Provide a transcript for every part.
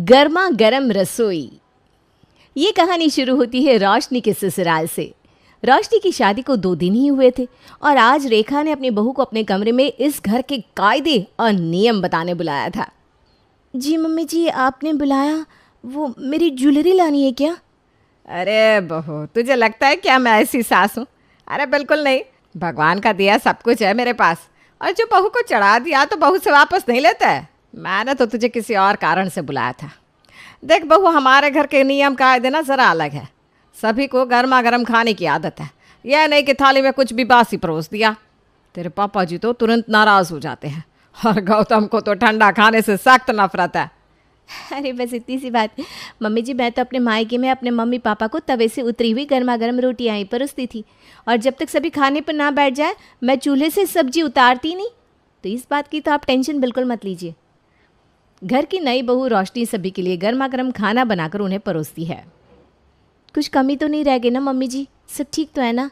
गर्मा गर्म रसोई। ये कहानी शुरू होती है रोशनी के ससुराल से। रोशनी की शादी को 2 दिन ही हुए थे और आज रेखा ने अपनी बहू को अपने कमरे में इस घर के कायदे और नियम बताने बुलाया था। जी मम्मी जी, आपने बुलाया? वो मेरी ज्वेलरी लानी है क्या? अरे बहू, तुझे लगता है क्या मैं ऐसी सास हूँ? अरे बिल्कुल नहीं, भगवान का दिया सब कुछ है मेरे पास। और जो बहू को चढ़ा दिया तो बहू से वापस नहीं लेता है। मैंने तो तुझे किसी और कारण से बुलाया था। देख बहू, हमारे घर के नियम कायदे ना ज़रा अलग है। सभी को गर्मा गर्म खाने की आदत है। यह नहीं कि थाली में कुछ भी बासी परोस दिया। तेरे पापा जी तो तुरंत नाराज़ हो जाते हैं और गौतम को तो ठंडा खाने से सख्त नफरत है। अरे बस इतनी सी बात। मम्मी जी, मैं तो अपने मायके में अपने मम्मी पापा को तवे से उतरी हुई गर्मा गर्म रोटियाँ ही परोसती थी और जब तक सभी खाने पर ना बैठ जाए मैं चूल्हे से सब्जी उतारती नहीं। तो इस बात की तो आप टेंशन बिल्कुल मत लीजिए। घर की नई बहू रोशनी सभी के लिए गर्मा गर्म खाना बनाकर उन्हें परोसती है। कुछ कमी तो नहीं रह गई ना मम्मी जी? सब ठीक तो है ना?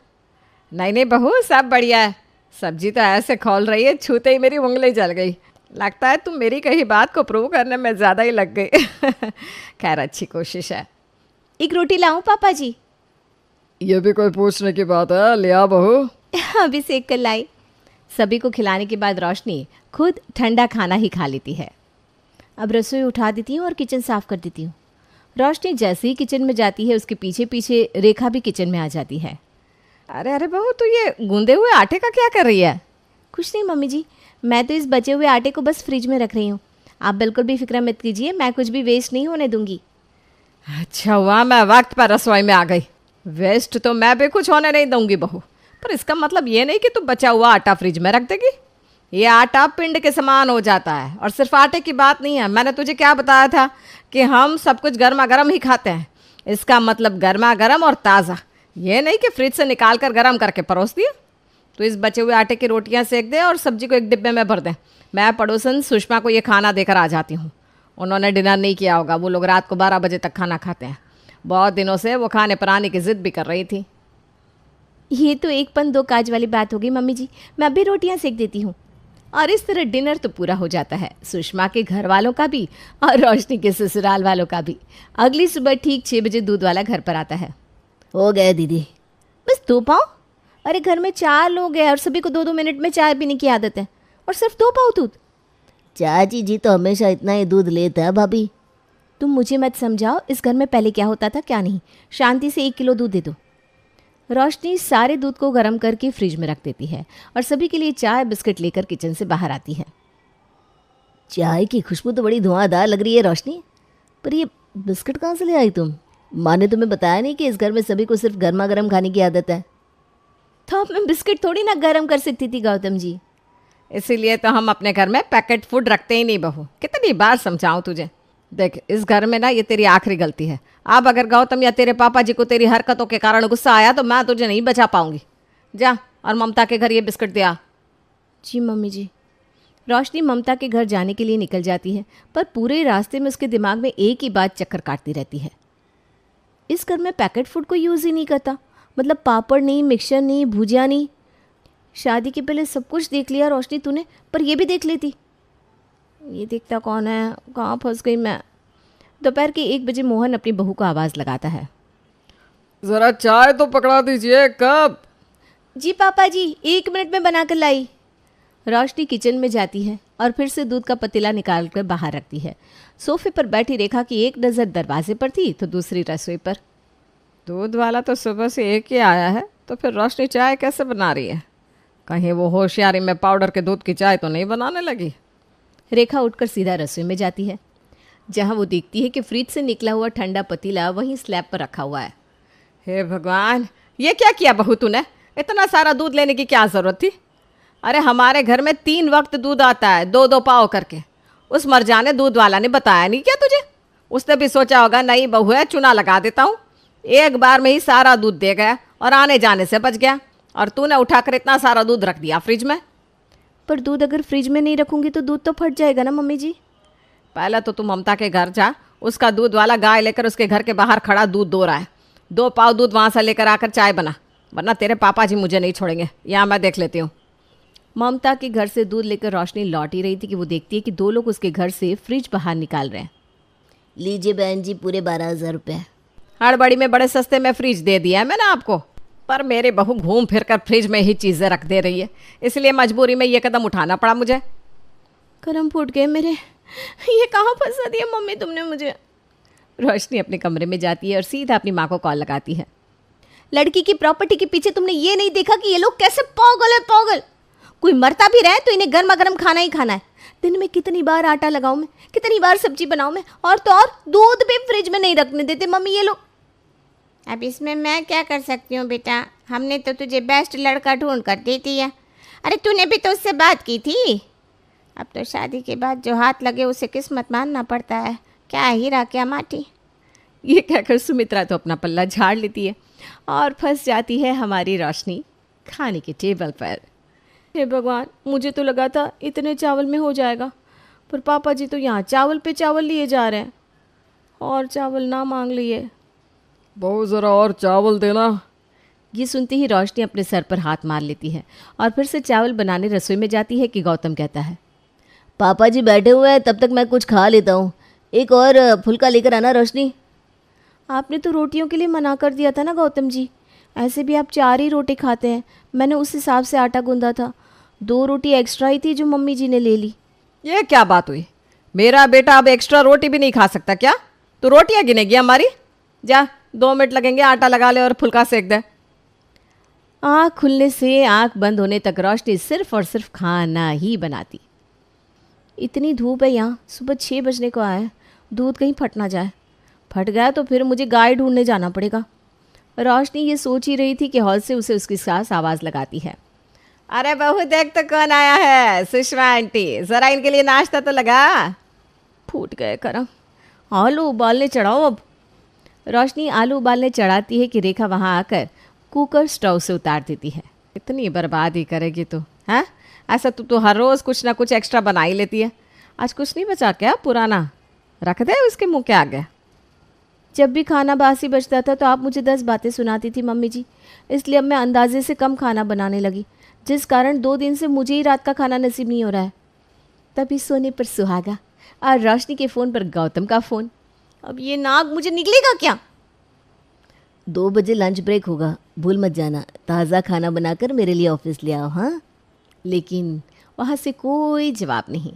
नहीं नहीं बहू, सब बढ़िया है। सब्जी तो ऐसे खोल रही है, छूते ही मेरी उंगली जल गई। लगता है तुम मेरी कही बात को प्रूव करने में ज़्यादा ही लग गई। खैर, अच्छी कोशिश है। एक रोटी लाऊं पापा जी? ये भी कोई पूछने की बात है? ले आ बहू। अभी सेक कर लाई। सभी को खिलाने के बाद रोशनी खुद ठंडा खाना ही खा लेती है। अब रसोई उठा देती हूँ और किचन साफ कर देती हूँ। रोशनी जैसे ही किचन में जाती है उसके पीछे पीछे रेखा भी किचन में आ जाती है। अरे अरे बहू, तू ये गूंदे हुए आटे का क्या कर रही है? कुछ नहीं मम्मी जी, मैं तो इस बचे हुए आटे को बस फ्रिज में रख रही हूँ। आप बिल्कुल भी फिक्र मत कीजिए, मैं कुछ भी वेस्ट नहीं होने दूंगी। अच्छा हुआ मैं वक्त पर रसोई में आ गई। वेस्ट तो मैं भी कुछ होने नहीं दूंगी बहू, पर इसका मतलब ये नहीं कि तू बचा हुआ आटा फ्रिज में रख देगी। ये आटा पिंड के समान हो जाता है। और सिर्फ आटे की बात नहीं है, मैंने तुझे क्या बताया था कि हम सब कुछ गर्मा गर्म ही खाते हैं। इसका मतलब गर्मा गर्म और ताज़ा, ये नहीं कि फ्रिज से निकाल कर गर्म करके परोस दिया। तो इस बचे हुए आटे की रोटियां सेक दे और सब्जी को एक डिब्बे में भर दे। मैं पड़ोसन सुषमा को ये खाना देकर आ जाती हूँ। उन्होंने डिनर नहीं किया होगा, वो लोग रात को 12 बजे तक खाना खाते हैं। बहुत दिनों से वो खाने पर आने की ज़िद भी कर रही थी। ये तो एक पन दो काज वाली बात होगी मम्मी जी, मैं अभी रोटियां सेक देती हूँ। और इस तरह डिनर तो पूरा हो जाता है, सुषमा के घर वालों का भी और रोशनी के ससुराल वालों का भी। अगली सुबह ठीक 6 बजे दूध वाला घर पर आता है। हो गए दीदी? बस 2 पाव? अरे घर में 4 लोग हैं और सभी को 2-2 मिनट में चाय पीने की आदत है और सिर्फ 2 पाव दूध? चाची जी तो हमेशा इतना ही दूध लेते हैं भाभी। तुम मुझे मत समझाओ, इस घर में पहले क्या होता था क्या नहीं। शांति से 1 किलो दूध दे दो। रोशनी सारे दूध को गर्म करके फ्रिज में रख देती है और सभी के लिए चाय बिस्किट लेकर किचन से बाहर आती है। चाय की खुशबू तो बड़ी धुआंधार लग रही है रोशनी, पर ये बिस्किट कहाँ से ले आई तुम? माँ ने तुम्हें बताया नहीं कि इस घर में सभी को सिर्फ गर्मा गर्म खाने की आदत है? तो अब मैं बिस्किट थोड़ी ना गर्म कर सकती थी गौतम जी। इसीलिए तो हम अपने घर में पैकेट फूड रखते ही नहीं बहू। कितनी बार समझाऊं तुझे? देख, इस घर में ना ये तेरी आखिरी गलती है। अब अगर गौतम या तेरे पापा जी को तेरी हरकतों के कारण गुस्सा आया तो मैं तुझे नहीं बचा पाऊंगी। जा और ममता के घर ये बिस्किट दे आ। जी मम्मी जी। रोशनी ममता के घर जाने के लिए निकल जाती है, पर पूरे रास्ते में उसके दिमाग में एक ही बात चक्कर काटती रहती है। इस घर में पैकेट फूड को यूज़ ही नहीं करता, मतलब पापड़ नहीं, मिक्सचर नहीं, भुजिया नहीं। शादी के पहले सब कुछ देख लिया रोशनी तूने, पर ये भी देख लेती। ये देखता कौन है? कहाँ फंस गई मैं। दोपहर के 1 बजे मोहन अपनी बहू को आवाज़ लगाता है। ज़रा चाय तो पकड़ा दीजिए। कब? जी पापा जी, 1 मिनट में बना कर लाई। रोशनी किचन में जाती है और फिर से दूध का पतीला निकाल कर बाहर रखती है। सोफे पर बैठी रेखा की एक नज़र दरवाजे पर थी तो दूसरी रसोई पर। दूध वाला तो सुबह से एक ही आया है, तो फिर रोशनी चाय कैसे बना रही है? कहीं वो होशियारी में पाउडर के दूध की चाय तो नहीं बनाने लगी? रेखा उठकर सीधा रसोई में जाती है, जहां वो देखती है कि फ्रिज से निकला हुआ ठंडा पतीला वहीं स्लैब पर रखा हुआ है। हे भगवान, ये क्या किया बहू तूने? इतना सारा दूध लेने की क्या ज़रूरत थी? अरे हमारे घर में 3 वक्त दूध आता है, 2-2 पाव करके। उस मरजाने दूध वाला ने बताया नहीं क्या तुझे? उसने भी सोचा होगा नई बहू है, चूना लगा देता हूँ। एक बार में ही सारा दूध दे गया और आने जाने से बच गया, और तूने उठाकर इतना सारा दूध रख दिया फ्रिज में। पर दूध अगर फ्रिज में नहीं रखूंगी तो दूध तो फट जाएगा ना मम्मी जी। पहले तो तू ममता के घर जा, उसका दूध वाला गाय लेकर उसके घर के बाहर खड़ा दूध दो रहा है। 2 पाव दूध वहाँ से लेकर आकर चाय बना, वरना तेरे पापा जी मुझे नहीं छोड़ेंगे। यहाँ मैं देख लेती हूँ। ममता के घर से दूध लेकर रोशनी लौट ही रही थी कि वो देखती है कि 2 लोग उसके घर से फ्रिज बाहर निकाल रहे हैं। लीजिए बहन जी, पूरे 12,000 रुपये। हड़बड़ी में बड़े सस्ते में फ्रिज दे दिया है मैंने आपको, पर मेरी बहू घूम फिर कर फ्रिज में ही चीज़ें रख दे रही है, इसलिए मजबूरी में ये कदम उठाना पड़ा मुझे। करम फूट गए मेरे, ये कहाँ फंसा दिया मम्मी तुमने मुझे। रोशनी अपने कमरे में जाती है और सीधा अपनी माँ को कॉल लगाती है। लड़की की प्रॉपर्टी के पीछे तुमने ये नहीं देखा कि ये लोग कैसे पागल है पागल। कोई मरता भी रहे तो इन्हें गर्मा गर्म खाना ही खाना है। दिन में कितनी बार आटा लगाऊं मैं, कितनी बार सब्जी बनाऊं मैं, और तो और दूध भी फ्रिज में नहीं रखने देते मम्मी ये लोग। अब इसमें मैं क्या कर सकती हूँ बेटा, हमने तो तुझे बेस्ट लड़का ढूंढ कर दे दिया। अरे तूने भी तो उससे बात की थी। अब तो शादी के बाद जो हाथ लगे उसे किस्मत मानना पड़ता है, क्या हीरा क्या माटी। ये कहकर सुमित्रा तो अपना पल्ला झाड़ लेती है और फंस जाती है हमारी रोशनी खाने के टेबल पर। हे भगवान, मुझे तो लगा था इतने चावल में हो जाएगा, पर पापा जी तो यहाँ चावल पे चावल लिए जा रहे हैं और चावल ना मांग लिए। बहू ज़रा और चावल देना। ये सुनते ही रोशनी अपने सर पर हाथ मार लेती है और फिर से चावल बनाने रसोई में जाती है कि गौतम कहता है, पापा जी बैठे हुए हैं, तब तक मैं कुछ खा लेता हूँ। एक और फुल्का लेकर आना रोशनी। आपने तो रोटियों के लिए मना कर दिया था ना गौतम जी, ऐसे भी आप 4 ही रोटी खाते हैं। मैंने उस हिसाब से आटा गूंदा था, 2 रोटी एक्स्ट्रा ही थी जो मम्मी जी ने ले ली। ये क्या बात हुई, मेरा बेटा अब एक्स्ट्रा रोटी भी नहीं खा सकता क्या? तो रोटियां गिनेगी हमारी? जा 2 मिनट लगेंगे, आटा लगा ले और फुल्का सेक दे। आँख खुलने से आँख बंद होने तक रोशनी सिर्फ और सिर्फ खाना ही बनाती। इतनी धूप है यहाँ, सुबह 6 बजने को आया है, दूध कहीं फट ना जाए। फट गया तो फिर मुझे गाय ढूंढने जाना पड़ेगा। रोशनी ये सोच ही रही थी कि हॉल से उसे उसकी सास आवाज़ लगाती है, अरे बहू देख तो कौन आया है, सुषमा आंटी, ज़रा इनके लिए नाश्ता तो लगा। फूट गए करम, आलू उबालने चढ़ाओ अब। रोशनी आलू उबालने चढ़ाती है कि रेखा वहाँ आकर कुकर स्टोव से उतार देती है। इतनी बर्बादी करेगी तू, हैं? ऐसा तो हर रोज़ कुछ ना कुछ एक्स्ट्रा बना ही लेती है। आज कुछ नहीं बचा क्या पुराना? रख दे उसके मुंह के आगे। जब भी खाना बासी बचता था तो आप मुझे 10 बातें सुनाती थी मम्मी जी, इसलिए अब मैं अंदाजे से कम खाना बनाने लगी, जिस कारण 2 दिन से मुझे ही रात का खाना नसीब नहीं हो रहा है। तभी सोने पर सुहागा और रोशनी के फ़ोन पर गौतम का फ़ोन। अब ये नाक मुझे निकलेगा क्या? 2 बजे लंच ब्रेक होगा, भूल मत जाना। ताज़ा खाना बनाकर मेरे लिए ऑफिस ले आओ। हाँ, लेकिन वहाँ से कोई जवाब नहीं।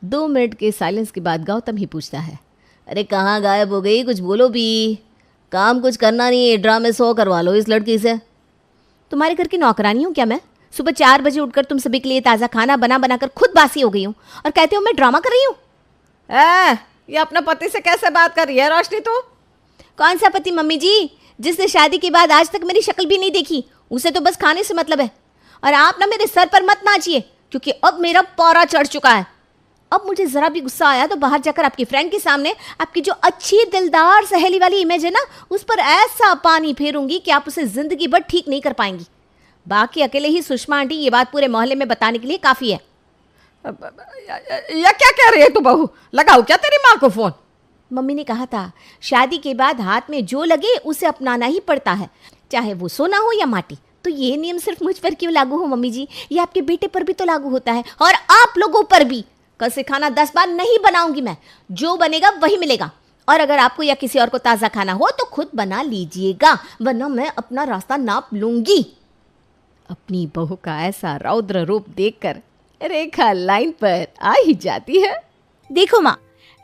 2 मिनट के साइलेंस के बाद गौतम ही पूछता है, अरे कहाँ गायब हो गई, कुछ बोलो भी। काम कुछ करना नहीं है, ड्रामे 100 करवा लो इस लड़की से। तुम्हारे घर की नौकरानी हूँ क्या मैं? सुबह 4 बजे उठकर तुम सभी के लिए ताज़ा खाना बना बनाकर खुद बासी हो गई हूँ और कहते हो मैं ड्रामा कर रही हूँ। ये अपने पति से कैसे बात कर रही है रोशनी तू? कौन सा पति मम्मी जी, जिसने शादी के बाद आज तक मेरी शक्ल भी नहीं देखी? उसे तो बस खाने से मतलब है। और आप ना मेरे सर पर मत नाचिए, क्योंकि अब मेरा पारा चढ़ चुका है। अब मुझे ज़रा भी गुस्सा आया तो बाहर जाकर आपकी फ्रेंड के सामने आपकी जो अच्छी दिलदार सहेली वाली इमेज है ना, उस पर ऐसा पानी फेरूंगी कि आप उसे ज़िंदगी भर ठीक नहीं कर पाएंगी। बाकी अकेले ही सुषमा आंटी ये बात पूरे मोहल्ले में बताने के लिए काफ़ी है। ये क्या कह रही है तू बहू? लगाओ क्या तेरी माँ को फ़ोन? मम्मी ने कहा था शादी के बाद हाथ में जो लगे उसे अपनाना ही पड़ता है, चाहे वो सोना हो या माटी। तो ये नियम सिर्फ मुझ पर क्यों लागू हो मम्मी जी, ये आपके बेटे पर भी तो लागू होता है और आप लोगों पर भी। कल से खाना 10 बार नहीं बनाऊंगी मैं, जो बनेगा वही मिलेगा। और अगर आपको या किसी और को ताज़ा खाना हो तो खुद बना लीजिएगा, वरना मैं अपना रास्ता नाप लूंगी। अपनी बहू का ऐसा रौद्र रूप देखकर रेखा लाइन पर आ ही जाती है। देखो माँ,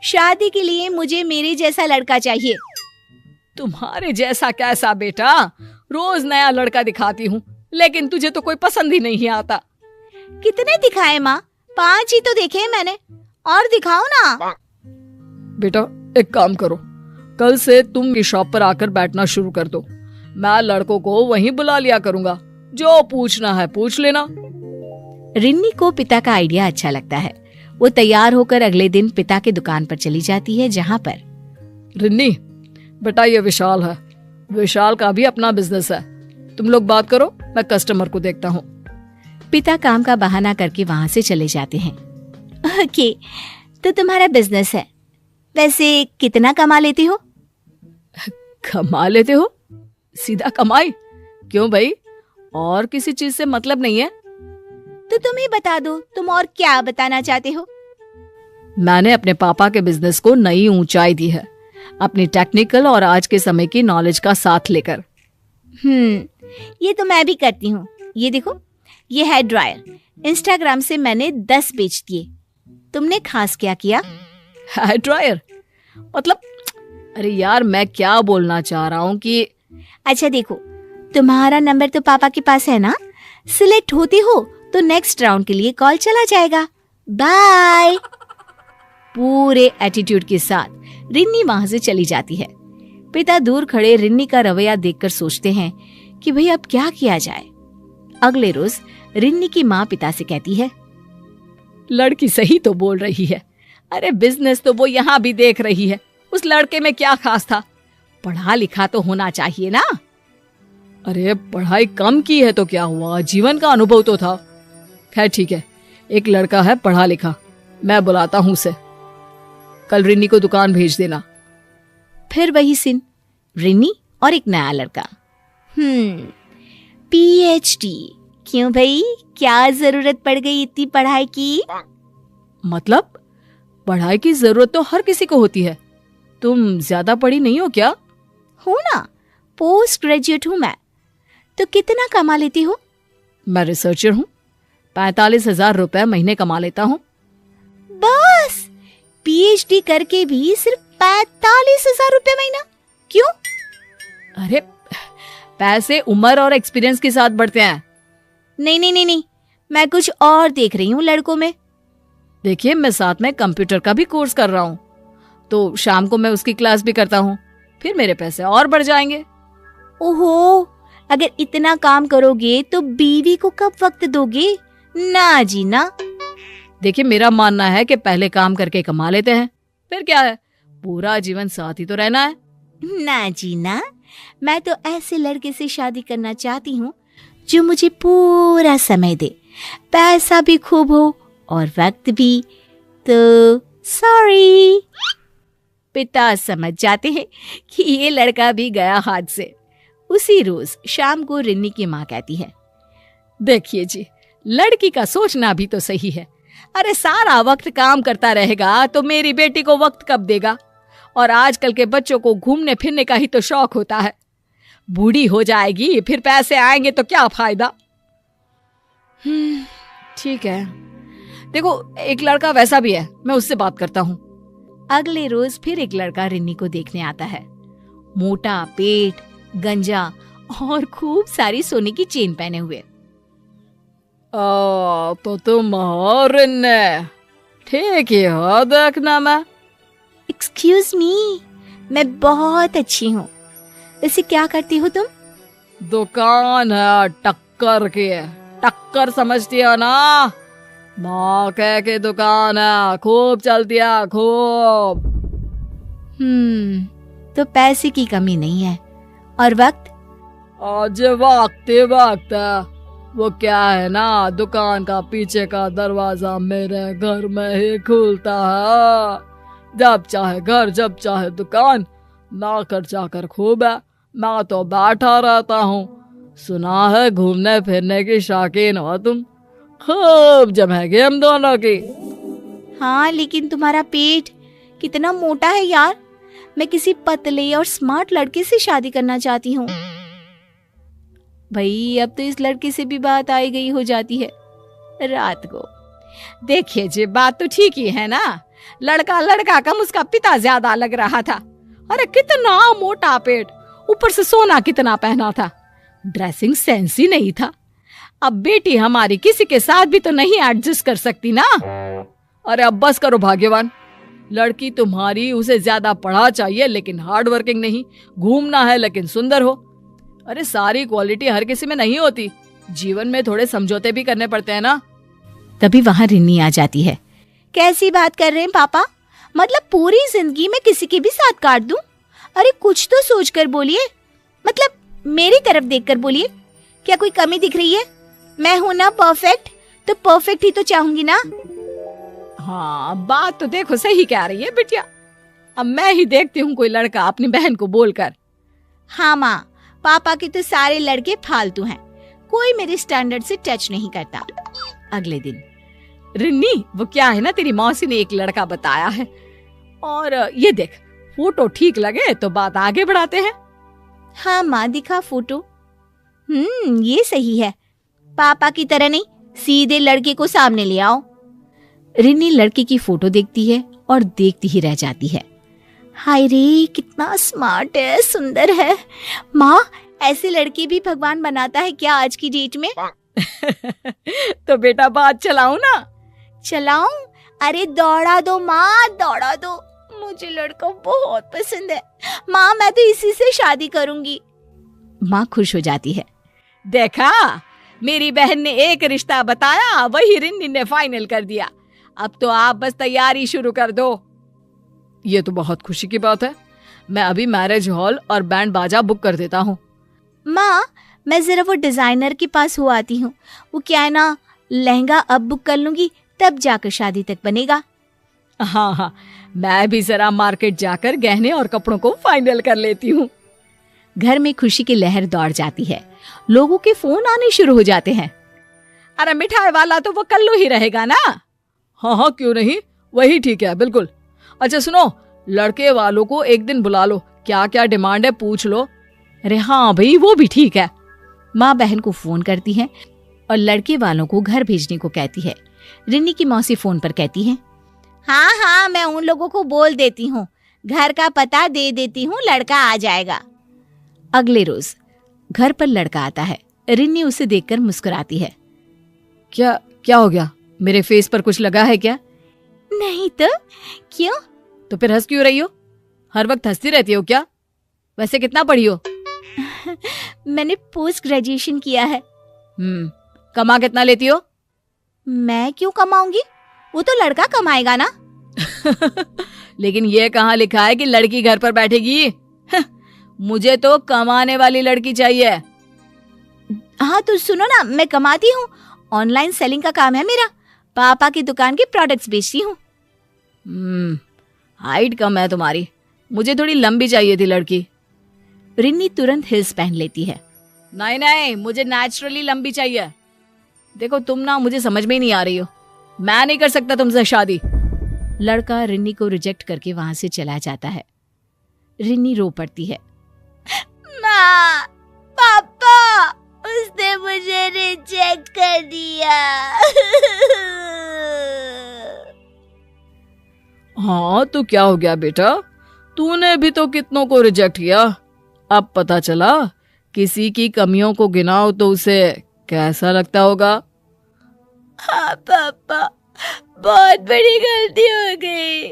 शादी के लिए मुझे मेरे जैसा लड़का चाहिए। तुम्हारे जैसा कैसा बेटा? रोज नया लड़का दिखाती हूँ, लेकिन तुझे तो कोई पसंद ही नहीं आता। कितने दिखाए माँ? 5 ही तो देखे मैंने, और दिखाओ ना। बेटा एक काम करो, कल से तुम की शॉप पर आकर बैठना शुरू कर दो। मैं लड़कों को वहीं बुला लिया करूंगा, जो पूछना है पूछ लेना। रिन्नी को पिता का आइडिया अच्छा लगता है। वो तैयार होकर अगले दिन पिता की दुकान पर चली जाती है, जहाँ पर रिन्नी बेटा ये विशाल है, विशाल का भी अपना बिजनेस है, तुम लोग बात करो, मैं कस्टमर को देखता हूँ। पिता काम का बहाना करके वहाँ से चले जाते हैं। ओके, तो तुम्हारा बिजनेस है, वैसे कितना कमा लेते हो? कमा लेते हो? सीधा कमाई? क्यों भाई, और किसी चीज से मतलब नहीं है? तो तुम ही बता दो, तुम और क्या बताना चाहते हो? मैंने अपने पापा के बिजनेस को नई ऊंचाई दी है, अपनी टेक्निकल और आज के समय की नॉलेज का साथ लेकर। ये तो मैं भी करती हूँ। ये देखो, ये हेयर ड्रायर इंस्टाग्राम से मैंने 10 बेच दिए। तुमने खास क्या किया? हेयर ड्रायर मतलब, अरे यार मैं क्या बोलना चाह रहा हूँ कि अच्छा देखो, तुम्हारा नंबर तो पापा के पास है ना, सिलेक्ट होते हो तो नेक्स्ट राउंड के लिए कॉल चला जाएगा। बाय। पूरे एटीट्यूड के साथ रिन्नी वहां से चली जाती है। पिता दूर खड़े रिन्नी का रवैया देखकर सोचते हैं कि भाई अब क्या किया जाए। अगले रोज रिन्नी की माँ पिता से कहती है, लड़की सही तो बोल रही है। अरे बिजनेस तो वो यहाँ भी देख रही है। उस लड़के में क्या खास था? पढ़ा लिखा तो होना चाहिए ना। अरे पढ़ाई कम की है तो क्या हुआ, जीवन का अनुभव तो था। खैर ठीक है, एक लड़का है पढ़ा लिखा, मैं बुलाता हूँ उसे। कल रिन्नी को दुकान भेज देना। फिर वही सीन, रिन्नी और एक नया लड़का। PhD क्यों भाई, क्या जरूरत पड़ गई इतनी पढ़ाई की? मतलब पढ़ाई की जरूरत तो हर किसी को होती है। तुम ज्यादा पढ़ी नहीं हो क्या? हो ना, पोस्ट ग्रेजुएट हूँ मैं। तो कितना कमा लेती हो? मैं रिसर्चर हूँ, 45,000 रुपए महीने कमा लेता हूँ। बस PhD करके भी सिर्फ 45,000 रुपए महीना? क्यों? अरे पैसे उम्र और एक्सपीरियंस के साथ बढ़ते हैं। नहीं, मैं कुछ और देख रही हूँ लड़कों में। देखिए, मैं साथ में कंप्यूटर का भी कोर्स कर रहा हूँ, तो शाम को मैं उसकी क्लास भी करता हूँ। फिर मेरे पैसे और बढ़ जाएंगे। ओहो, अगर इतना काम करोगे तो बीवी को कब वक्त दोगे? ना जी ना। देखिए, मेरा मानना है कि पहले काम करके कमा लेते हैं, फिर क्या है, पूरा जीवन साथ ही तो रहना है। ना जी ना, मैं तो ऐसे लड़के से शादी करना चाहती हूँ जो मुझे पूरा समय दे, पैसा भी खूब हो और वक्त भी। तो सॉरी। पिता समझ जाते हैं कि ये लड़का भी गया हाथ से। उसी रोज शाम को रिन्नी की माँ कहती है, देखिए जी, लड़की का सोचना भी तो सही है। अरे सारा वक्त काम करता रहेगा तो मेरी बेटी को वक्त कब देगा? और आजकल के बच्चों को घूमने फिरने का ही तो शौक होता है। बूढ़ी हो जाएगी, फिर पैसे आएंगे तो क्या फायदा? ठीक है, देखो एक लड़का वैसा भी है, मैं उससे बात करता हूँ। अगले रोज फिर एक लड़का रिन्नी को देखने आता है। मोटा पेट, गंजा और खूब सारी सोने की चेन पहने हुए। तो तुम हो रिन्नी? ठीक ही हो, देखना मैं। एक्सक्यूज मी, मैं बहुत अच्छी हूँ। वैसे क्या करती हो तुम? दुकान है टक्कर की, टक्कर समझती हो ना? मौके की दुकान है, खूब चलती है, खूब। तो पैसे की कमी नहीं है। और वक्त? आज वक्त ही वक्त है। वो क्या है ना, दुकान का पीछे का दरवाजा मेरे घर में ही खुलता है। जब चाहे घर, जब चाहे दुकान, ना कर जाकर खूब है। मैं तो बैठा रहता हूँ। सुना है घूमने फिरने की शौकीन हो तुम, खूब जमेगी हम दोनों की। हाँ, लेकिन तुम्हारा पेट कितना मोटा है यार। मैं किसी पतले और स्मार्ट लड़के से शादी करना चाहती हूँ। भाई अब तो इस लड़के से भी बात आई गई हो जाती है रात को। देखिए जी, बात तो ठीक ही है ना। लड़का लड़का कम, उसका पिता ज्यादा लग रहा था। अरे कितना मोटा पेट, ऊपर से सोना कितना पहना था, ड्रेसिंग सेंस ही नहीं था। अब बेटी हमारी किसी के साथ भी तो नहीं एडजस्ट कर सकती ना। अरे अब बस करो भाग्यवान, लड़की तुम्हारी उसे ज्यादा पढ़ा चाहिए लेकिन हार्ड वर्किंग नहीं, घूमना है लेकिन सुंदर हो। अरे सारी क्वालिटी हर किसी में नहीं होती, जीवन में थोड़े समझौते भी करने पड़ते हैं ना। तभी वहां रिन्नी आ जाती है। कैसी बात कर रहे हैं पापा? मतलब पूरी जिंदगी में किसी के भी साथ काट दूं? अरे कुछ तो सोच कर बोलिए, मतलब मेरी तरफ देखकर बोलिए। क्या कोई कमी दिख रही है? मैं हूं ना परफेक्ट, तो परफेक्ट ही तो चाहूंगी ना। हाँ, बात तो देखो सही कह रही है बिटिया। अब मैं ही देखती हूँ कोई लड़का अपनी बहन को बोलकर। हाँ माँ, पापा के तो सारे लड़के फालतू हैं, कोई मेरे स्टैंडर्ड से टच नहीं करता। अगले दिन रिन्नी, वो क्या है ना, तेरी मौसी ने एक लड़का बताया है, और ये देख फोटो ठीक लगे तो बात आगे बढ़ाते हैं। हाँ माँ, दिखा फोटो। ये सही है। पापा की तरह नहीं, सीधे लड़के को सामने ले आओ। रिन्नी लड़के की फोटो देखती है और देखती ही रह जाती है। हाय रे, कितना स्मार्ट है, सुंदर है। माँ, ऐसे लड़के भी भगवान बनाता है क्या आज की डेट में? तो बेटा बात चलाऊं ना? चलाऊं? अरे दौड़ा दो माँ, दौड़ा दो। मुझे लड़का बहुत पसंद है माँ, मैं तो इसी से शादी करूंगी। माँ खुश हो जाती है। देखा, मेरी बहन ने एक रिश्ता बताया, वही रिन्नी ने फाइनल कर दिया। अब तो आप बस तैयारी शुरू कर दो। ये तो बहुत खुशी की बात है। मैं अभी मैरिज हॉल और बैंड बाजा बुक कर देता हूँ। माँ, मैं जरा वो डिजाइनर के पास हो आती हूँ। वो क्या है ना, लहंगा अब बुक कर लूंगी, तब जाकर शादी तक बनेगा। हाँ हाँ, मैं भी जरा मार्केट जाकर गहने और कपड़ों को फाइनल कर लेती हूँ। घर में खुशी की लहर दौड़ जाती है। लोगों के फोन आने शुरू हो जाते हैं। अरे मिठाई वाला तो वो कल्लू ही रहेगा ना? हाँ हाँ, क्यों नहीं, वही ठीक है, बिल्कुल। अच्छा सुनो, लड़के वालों को एक दिन बुला लो, क्या क्या डिमांड है पूछ लो। अरे हाँ भाई, वो भी ठीक है। माँ बहन को फोन करती है और लड़के वालों को घर भेजने को कहती है। रिन्नी की मौसी फोन पर कहती है, हाँ हाँ, मैं उन लोगों को बोल देती हूँ, घर का पता दे देती हूँ, लड़का आ जाएगा। अगले रोज घर पर लड़का आता है। रिन्नी उसे देखकर मुस्कुराती है। क्या क्या हो गया? मेरे फेस पर कुछ लगा है क्या? नहीं तो क्यों? तो फिर हंस क्यों रही हो? हर वक्त हंसती रहती हो क्या? वैसे कितना पढ़ी हो? मैंने पोस्ट ग्रेजुएशन किया है। कमा कितना लेती हो? मैं क्यों कमाऊंगी, वो तो लड़का कमाएगा ना। लेकिन ये कहाँ लिखा है कि लड़की घर पर बैठेगी? मुझे तो कमाने वाली लड़की चाहिए। हाँ तो सुनो ना, मैं कमाती हूँ, ऑनलाइन सेलिंग का काम है मेरा, पापा की दुकान के प्रोडक्ट्स बेचती हूँ। हाइट कम है तुम्हारी, मुझे थोड़ी लंबी चाहिए थी लड़की। रिन्नी तुरंत हिल्स पहन लेती है। नहीं नहीं, मुझे नेचुरली लंबी चाहिए। देखो तुम ना मुझे समझ में ही नहीं आ रही हो, मैं नहीं कर सकता तुमसे शादी। लड़का रिन्नी को रिजेक्ट करके वहां से चला जाता है। रिन्नी रो पड़ती है। माँ, पापा, उसने मुझे रिजेक्ट कर दिया। हाँ तो क्या हो गया बेटा, तूने भी तो कितनों को रिजेक्ट किया। अब पता चला, किसी की कमियों को गिनाओ तो उसे कैसा लगता होगा। हाँ पापा, बहुत बड़ी गलती हो गई।